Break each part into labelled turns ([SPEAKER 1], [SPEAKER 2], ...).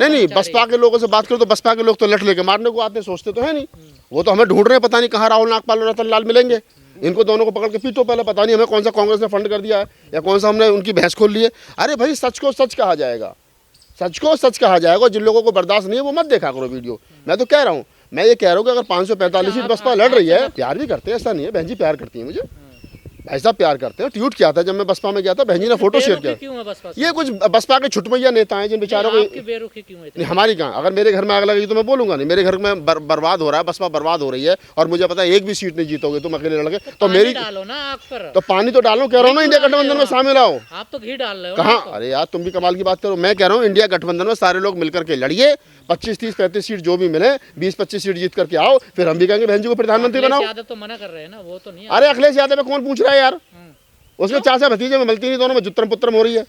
[SPEAKER 1] नहीं, बसपा के लोगों से बात करो तो बसपा के लोग तो लठ लेके मारने को आते हैं, सोचते तो है नहीं। वो तो हमें ढूंढ रहे हैं, पता नहीं कहाँ राहुल नागपाल और रतन लाल मिलेंगे। इनको दोनों को पकड़ के पीटो पहले, पता नहीं हमें कौन सा कांग्रेस ने फंड कर दिया है या कौन सा हमने उनकी भैंस खोल ली है। अरे भाई, सच को सच कहा जाएगा, सच को सच कहा जाएगा। जिन लोगों को बर्दाश्त नहीं है वो मत देखा करो वीडियो। मैं तो कह रहा हूँ, मैं ये कह रहा हूँ कि अगर 545 सीट बसपा लड़ रही है, प्यार भी करते हैं, ऐसा नहीं है। बहन जी प्यार करती है मुझे, भाई साहब प्यार करते हैं। ट्वीट किया था जब मैं बसपा में गया था, बहन जी ने फोटो शेयर किया। ये कुछ बसपा के छुटमैया नेता हैं जिन बेचारों को, हमारी कहाँ, अगर मेरे घर में आग लगी तो मैं बोलूंगा नहीं। मेरे घर में बर्बाद हो रहा है, बसपा बर्बाद हो रही है और मुझे पता है एक भी सीट नहीं जीतोगे तुम अकेले लड़के, तो मेरी
[SPEAKER 2] डालो ना आग पर।
[SPEAKER 1] तो पानी तो डालो, कह रहा हूँ ना, इंडिया गठबंधन में शामिल आओ।
[SPEAKER 2] आप तो घी डाल रहे हो
[SPEAKER 1] कहाँ, अरे यार तुम भी कमाल की बात करो। मैं कह रहा हूँ इंडिया गठबंधन में सारे लोग मिलकर के लड़िए, 25, 30, 35 सीट जो भी मिले, 20, 25 सीट जीत करके आओ, फिर हम भी कहेंगे बहन जी को प्रधानमंत्री बनाओ।
[SPEAKER 2] यादव तो मना कर रहे हैं ना, वो तो नहीं।
[SPEAKER 1] अरे अखिलेश यादव में कौन पूछ रहा है यार, उसके चाचा भतीजे में मिलती नहीं, दोनों में जुत्रम पुत्रम हो रही है।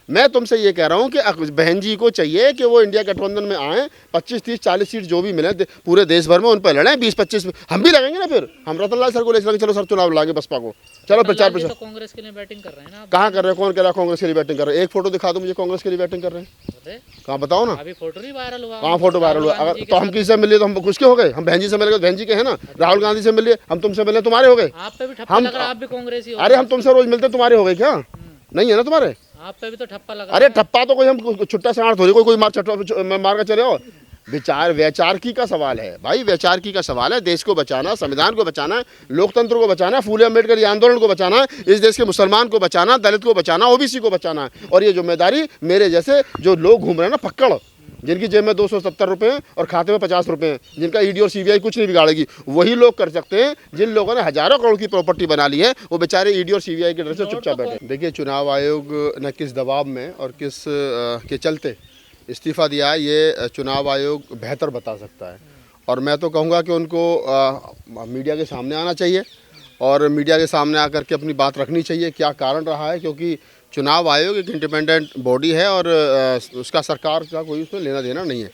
[SPEAKER 1] मैं तुमसे ये कह रहा हूँ कि बहन जी को चाहिए कि वो इंडिया गठबंधन में आए, 25, 30, 40 सीट जो भी मिले पूरे देश भर में उन पर लड़ें। 20, 25 हम भी लगेंगे ना, फिर हम रतन लाल सर को ले चलेंगे, चलो सर चुनाव लाएंगे बसपा को, चलो प्रचार प्रसार।
[SPEAKER 2] कांग्रेस के लिए बैटिंग कर रहे हैं ना।
[SPEAKER 1] कहाँ कर रहे हैं, कौन कह रहा है कांग्रेस के लिए बैटिंग कर रहे हैं? एक फोटो दिखा दो मुझे कांग्रेस के लिए बैटिंग कर रहे हैं, कहाँ बताओ ना।
[SPEAKER 2] अभी फोटो नहीं वायरल हुआ।
[SPEAKER 1] कहाँ फोटो वायरल हुआ? अगर तो हम किससे मिले तो हम कुछ के हो गए? हम बहन जी से मिले, बहन जी के हैं ना। राहुल गांधी से मिले, हम तुमसे मिले, तुम्हारे हो गए।
[SPEAKER 2] आप पे भी ठप्पा लग रहा है, आप भी कांग्रेस ही हो।
[SPEAKER 1] अरे हम तुमसे रोज मिलते, तुम्हारे हो गए क्या? नहीं है ना तुम्हारे।
[SPEAKER 2] आप पे भी तो ठप्पा लगा।
[SPEAKER 1] अरे ठप्पा तो कोई हम छुट्टा से थोड़ी कोई मार कर चले हो। विचार वैचारिकी का सवाल है भाई, वैचारिकी का सवाल है। देश को बचाना, संविधान को बचाना, लोकतंत्र को बचाना, फूले अम्बेडकर आंदोलन को बचाना, इस देश के मुसलमान को बचाना, दलित को बचाना, ओबीसी को बचाना है। और ये जिम्मेदारी मेरे जैसे जो लोग घूम रहे हैं ना पक्कड़, जिनकी जेब में 270 रुपये और खाते में 50 रुपये हैं, जिनका ईडी और सीबीआई कुछ नहीं बिगाड़ेगी, वही लोग कर सकते हैं। जिन लोगों ने हजारों करोड़ की प्रॉपर्टी बना ली है, वो बेचारे ईडी और सीबीआई के डर से चुपचाप बैठे। देखिए, चुनाव आयोग ने किस दबाव में और किस के चलते इस्तीफ़ा दिया है, ये चुनाव आयोग बेहतर बता सकता है। और मैं तो कहूँगा कि उनको मीडिया के सामने आना चाहिए और मीडिया के सामने आकर के अपनी बात रखनी चाहिए, क्या कारण रहा है। क्योंकि चुनाव आयोग एक इंडिपेंडेंट बॉडी है और उसका सरकार का कोई उसमें लेना देना नहीं है।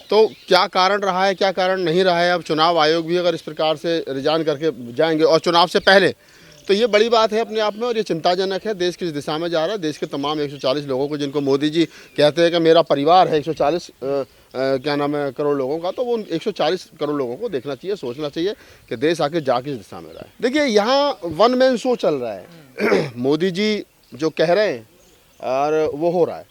[SPEAKER 1] तो क्या कारण रहा है, क्या कारण नहीं रहा है। अब चुनाव आयोग भी अगर इस प्रकार से रिजाइन करके जाएंगे और चुनाव से पहले, तो ये बड़ी बात है अपने आप में और ये चिंताजनक है। देश किस दिशा में जा रहा है। देश के तमाम 140 लोगों को, जिनको मोदी जी कहते हैं कि मेरा परिवार है 140 क्या नाम है करोड़ लोगों का, तो वो 140 करोड़ लोगों को देखना चाहिए, सोचना चाहिए कि देश आके जा किस दिशा में रहा है। देखिए, यहाँ वन मैन शो चल रहा है। मोदी जी जो कह रहे हैं और वो हो रहा है,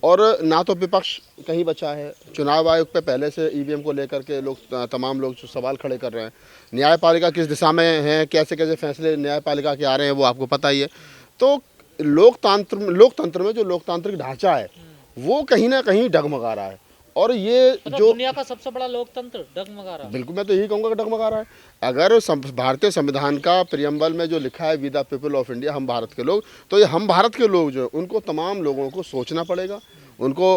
[SPEAKER 1] और ना तो विपक्ष कहीं बचा है। चुनाव आयोग पे पहले से ईवीएम को लेकर के तमाम लोग जो सवाल खड़े कर रहे हैं। न्यायपालिका किस दिशा में है, कैसे कैसे फैसले न्यायपालिका के आ रहे हैं, वो आपको पता ही है। तो लोकतंत्र में जो लोकतांत्रिक ढांचा है वो कहीं ना कहीं डगमगा रहा है। और ये
[SPEAKER 2] मतलब
[SPEAKER 1] जो
[SPEAKER 2] दुनिया का सबसे बड़ा लोकतंत्र डगमगा रहा है।
[SPEAKER 1] बिल्कुल, मैं तो यही कहूँगा कि डगमगा रहा है। अगर भारतीय संविधान का प्रियम्बल में जो लिखा है we the people of India, हम भारत के लोग, तो ये हम भारत के लोग जो उनको तमाम लोगों को सोचना पड़ेगा, उनको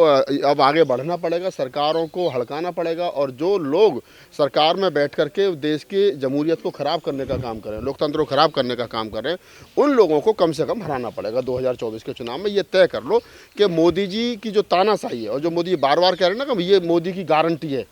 [SPEAKER 1] अब आगे बढ़ना पड़ेगा, सरकारों को हड़काना पड़ेगा। और जो लोग सरकार में बैठ करके देश की जमहूरियत को ख़राब करने का काम कर रहे हैं, लोकतंत्र को ख़राब करने का काम कर रहे हैं, उन लोगों को कम से कम हराना पड़ेगा 2024 के चुनाव में। ये तय कर लो कि मोदी जी की जो तानाशाही है और जो मोदी बार बार कह रहे हैं ना कि ये मोदी की गारंटी है,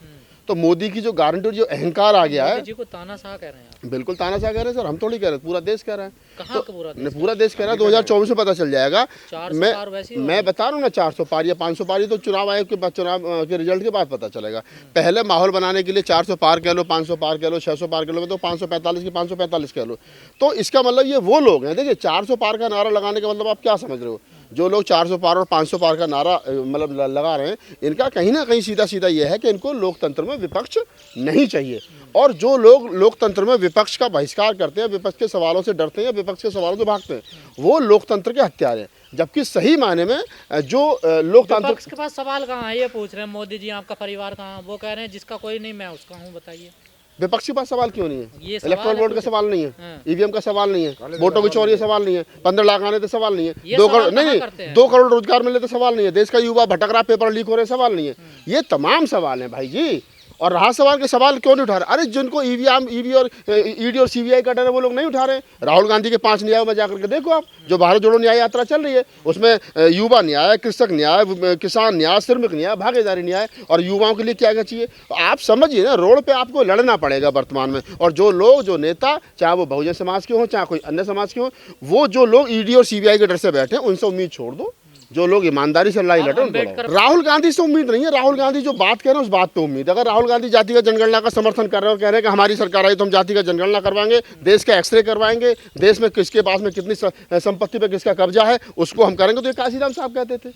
[SPEAKER 1] तो मोदी की जो गारंटी और जो अहंकार आ गया है।
[SPEAKER 2] मोदी जी को तानाशाह कह रहे हैं।
[SPEAKER 1] बिल्कुल तानाशाह कह रहे हैं सर, हम थोड़ी कह रहे हैं, पूरा देश कह रहा है।
[SPEAKER 2] कहाँ का पूरा देश?
[SPEAKER 1] पूरा देश कह रहा है। 2024 में पता चल जाएगा। मैं बता रहा हूँ ना, 400 पार या 500 पार, तो चुनाव आयोग के बाद, चुनाव के रिजल्ट के बाद पता चलेगा। पहले माहौल बनाने के लिए 400 पार कह लो, 500 पार कह लो, 600 पार कह लो, तो 545 की 545 कह लो। तो इसका मतलब ये वो लोग हैं। देखिए, 400 पार का नारा लगाने का मतलब आप क्या समझ रहे हो? जो लोग 400 पार और 500 पार का नारा मतलब लगा रहे हैं, इनका कहीं ना कहीं सीधा सीधा ये है कि इनको लोकतंत्र में विपक्ष नहीं चाहिए। और जो लोग लोकतंत्र में विपक्ष का बहिष्कार करते हैं, विपक्ष के सवालों से डरते हैं, विपक्ष के सवालों से भागते हैं, वो लोकतंत्र के हत्यारे हैं। जबकि सही मायने में जो लोकतंत्र
[SPEAKER 2] के पास सवाल कहाँ है, ये पूछ रहे हैं मोदी जी आपका परिवार कहाँ, वो कह रहे हैं जिसका कोई नहीं मैं उसका हूँ। बताइए,
[SPEAKER 1] विपक्ष के पास सवाल क्यों नहीं है?
[SPEAKER 2] ये
[SPEAKER 1] इलेक्टोरल बोर्ड का सवाल नहीं है, ईवीएम का सवाल नहीं है, वोटों की चोरी सवाल नहीं है, 15 लाख आने तो सवाल नहीं है, 2 करोड़ नहीं, 2 करोड़ रोजगार मिले तो सवाल नहीं है, देश का युवा भटक रहा, पेपर लीक हो रहे, सवाल नहीं है। ये तमाम सवाल हैं भाई जी। और रहा सवाल के सवाल क्यों नहीं उठा रहे? अरे जिनको ईडी और सीबीआई का डर है वो लोग नहीं उठा रहे। राहुल गांधी के 5 न्यायों में जाकर के देखो आप, जो भारत जोड़ो न्याय यात्रा चल रही है, उसमें युवा न्याय, कृषक न्याय, किसान न्याय, श्रमिक न्याय, भागीदारी न्याय, और युवाओं के लिए क्या क्या चाहिए। तो आप समझिए ना, रोड पे आपको लड़ना पड़ेगा वर्तमान में। और जो लोग, जो नेता, चाहे वो बहुजन समाज के हों, चाहे कोई अन्य समाज के हों, वो जो लोग ईडी और सीबीआई के डर से बैठे हैं, उनसे उम्मीद छोड़ दो। जो लोग ईमानदारी से लड़ाई लड़े उनको लड़ो। राहुल गांधी से उम्मीद नहीं है। राहुल गांधी जो बात कह रहे हैं उस बात पे उम्मीद है। अगर राहुल गांधी जातिगत जनगणना का समर्थन कर रहे हो, कह रहे हैं कि हमारी सरकार आई तो हम जातिगत जनगणना करवाएंगे, देश का एक्सरे करवाएंगे, देश में किसके पास में कितनी संपत्ति पे किसका कब्जा है उसको हम करेंगे, तो ये काशीराम साहब कहते थे।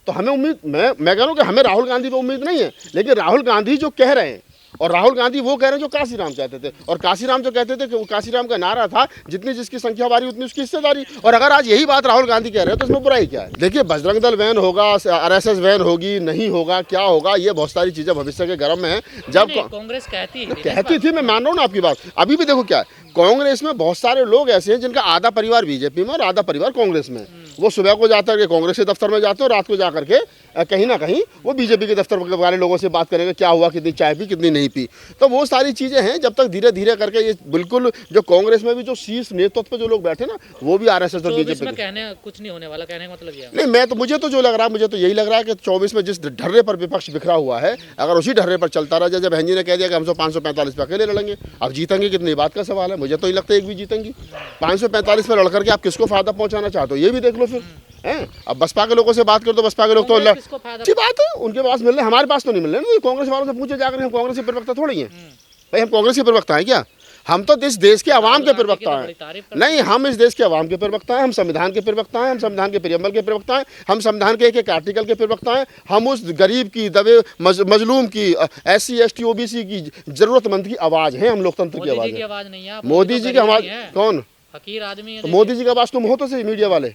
[SPEAKER 1] तो हमें उम्मीद, मैं कह रहा हूँ कि हमें राहुल गांधी पे उम्मीद नहीं है, लेकिन राहुल गांधी जो कह रहे हैं और राहुल गांधी वो कह रहे हैं जो काशीराम कहते थे। और काशीराम जो कहते थे कि वो काशीराम का नारा था जितनी जिसकी संख्या बारी उतनी उसकी हिस्सेदारी। और अगर आज यही बात राहुल गांधी कह रहे हैं तो इसमें बुराई क्या है? देखिए, बजरंग दल वैन होगा, आरएसएस वैन होगी, नहीं होगा, क्या होगा, ये बहुत सारी चीजें भविष्य के गर्म में है। जब
[SPEAKER 2] कांग्रेस
[SPEAKER 1] कहती थी, मैं मान रहा हूँ ना आपकी बात। अभी भी देखो क्या है, कांग्रेस में बहुत सारे लोग ऐसे हैं जिनका आधा परिवार बीजेपी में और आधा परिवार कांग्रेस में। वो सुबह को जाकर के कांग्रेस के दफ्तर में जाते हैं और रात को जाकर के कहीं ना कहीं वो बीजेपी के दफ्तर वाले लोगों से बात करेंगे, क्या हुआ, कितनी चाय पी, कितनी नहीं पी। तो वो सारी चीज़ें हैं। जब तक धीरे धीरे करके ये बिल्कुल जो कांग्रेस में भी जो शीर्ष नेतृत्व पे जो लोग बैठे ना, वो भी आरएसएस और बीजेपी
[SPEAKER 2] कहने कुछ नहीं होने वाला, कहने का मतलब ये
[SPEAKER 1] नहीं। मैं तो मुझे तो जो लग रहा है, मुझे तो यही लग रहा है कि 24 में जिस ढर्रे पर विपक्ष बिखरा हुआ है, अगर उसी ढर्रे पर चलता रहा, जब बहन जी ने कह दिया कि हम 545 पे अकेले लड़ेंगे, अब जीतेंगे कितनी बात का सवाल है। मुझे तो नहीं लगता एक भी जीतेंगी। 545 पर लड़ करके आप किसको फायदा पहुंचाना चाहते हो, ये भी देख लो फिर हैं। अब बसपा के लोगों से बात करो तो बसपा के लोग तो अच्छी बात है, उनके पास मिल रहे, हमारे पास तो नहीं मिल रहे ना। कांग्रेस वालों से पूछे जाकर, हम कांग्रेस के प्रवक्ता थोड़ी हैं भाई, हम कांग्रेस के प्रवक्ता हैं क्या? हम तो इस देश के आवाम के प्रवक्ता हैं। नहीं, हम इस देश के आवाम के प्रवक्ता हैं, हम संविधान के प्रवक्ता हैं, हम संविधान के प्रियम्बल के प्रवक्ता हैं, हम संविधान के एक आर्टिकल के प्रवक्ता हैं। हम उस गरीब की, दबे मजलूम की, SC ST OBC की, जरूरतमंद की आवाज़ है। हम लोकतंत्र की आवाज़ है। मोदी जी की आवाज़ कौन?
[SPEAKER 2] फकीर आदमी है।
[SPEAKER 1] मोदी जी की आवाज़ तुम हो तो सही, मीडिया वाले,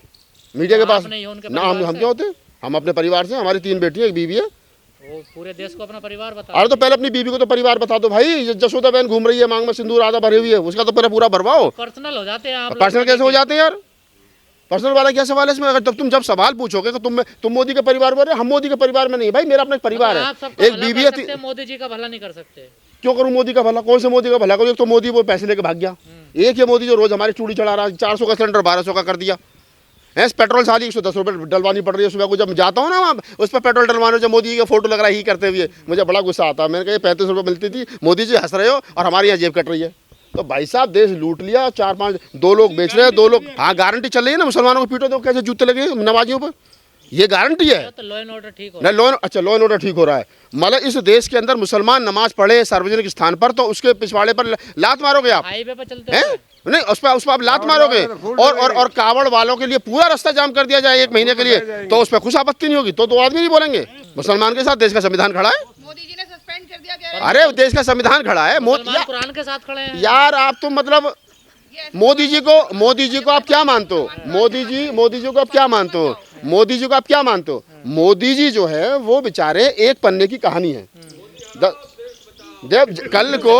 [SPEAKER 1] मीडिया के पास ना। हम क्यों होते? हम अपने परिवार से, हमारी 3 बेटी है, एक बीवी है।
[SPEAKER 2] वो पूरे देश को अपना परिवार बता।
[SPEAKER 1] अरे तो पहले अपनी बीवी को तो परिवार बता दो भाई। जसोदा बहन घूम रही है मांग में सिंदूर आधा भरी हुई है, उसका तो पूरा भरवाओ।
[SPEAKER 2] पर्सनल हो जाते हैं आप।
[SPEAKER 1] पर्सनल कैसे हो जाते हैं यार? पर्सनल वाला क्या सवाल है इसमें? अगर तुम जब सवाल पूछोगे तो तुम मोदी के परिवार में, हम मोदी के परिवार में नहीं भाई, मेरा अपना परिवार है, एक बीवी है।
[SPEAKER 2] मोदी जी का भला नहीं कर सकते?
[SPEAKER 1] क्यों करूं मोदी का भला? कौन से मोदी का भला करूं? एक तो मोदी वो पैसे लेके भाग गया, एक ये मोदी जो रोज हमारी चूड़ी चढ़ा रहा है, 400 का सिलेंडर 1200 का कर दिया है। पेट्रोल साली 110 रुपये डलवानी पड़ रही है। सुबह को जब जाता हूँ ना वहाँ, उस पर पेट्रोल डलवाने, जब मोदी जी का फोटो लग रहा है ही करते हुए, मुझे बड़ा गुस्सा आता है। मैंने कहा 35 रुपये मिलती थी, मोदी जी हंस रहे हो और हमारी यहाँ जेब कट रही है। तो भाई साहब, देश लूट लिया। 4-5 2 लोग बेच रहे हैं, 2 लोग। हाँ, गारंटी चल रही है ना, मुसलमानों को पीटो तो कैसे जूते लगे नमाजियों पर, ये गारंटी है।
[SPEAKER 2] तो लॉ एंड ऑर्डर ठीक हो
[SPEAKER 1] रहा है। अच्छा, लॉ एंड ऑर्डर ठीक हो रहा है। मतलब इस देश के अंदर मुसलमान नमाज पढ़े सार्वजनिक स्थान पर तो उसके पिछवाड़े पर लात मारोगे आप?
[SPEAKER 2] हाईवे पर चलते हैं
[SPEAKER 1] नहीं, उस पर आप लात मारोगे। और कावड़ वालों के लिए पूरा रास्ता जाम कर दिया जाए 1 महीने के लिए, तो उस पर कुछ आपत्ति नहीं होगी। तो आदमी नहीं बोलेंगे। मुसलमान के साथ देश का संविधान खड़ा है।
[SPEAKER 2] मोदी जी ने सस्पेंड कर दिया।
[SPEAKER 1] अरे देश का संविधान खड़ा है,
[SPEAKER 2] कुरान के साथ खड़े हैं
[SPEAKER 1] यार। आप तो मतलब मोदी जी को आप क्या मानते हो? मोदी जी को आप क्या मानते हो? मोदी जी को आप क्या मानते हो? मोदी जी जो है वो बेचारे एक पन्ने की कहानी है। जब कल को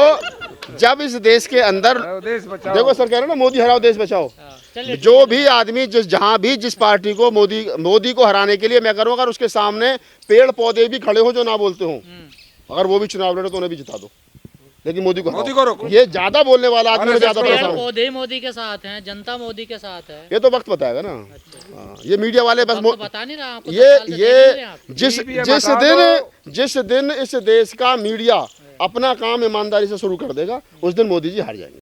[SPEAKER 1] जब इस देश के अंदर देखो सर कह रहे हो ना, मोदी हराओ देश बचाओ। जो भी आदमी जहां भी जिस पार्टी को मोदी को हराने के लिए मैं करूँ, अगर उसके सामने पेड़ पौधे भी खड़े हो जो ना बोलते हो, अगर वो भी चुनाव लड़े तो उन्हें भी जिता दो, लेकिन मोदी को रोको। ये ज्यादा बोलने वाला आदमी ज्यादा परेशान।
[SPEAKER 2] पौधे मोदी के साथ हैं, जनता मोदी के साथ है।
[SPEAKER 1] ये तो वक्त बताएगा ना। ये मीडिया वाले बस
[SPEAKER 2] बता नहीं रहा आपको।
[SPEAKER 1] ये जिस दिन इस देश का मीडिया अपना काम ईमानदारी से शुरू कर देगा, उस दिन मोदी जी हार जाएंगे।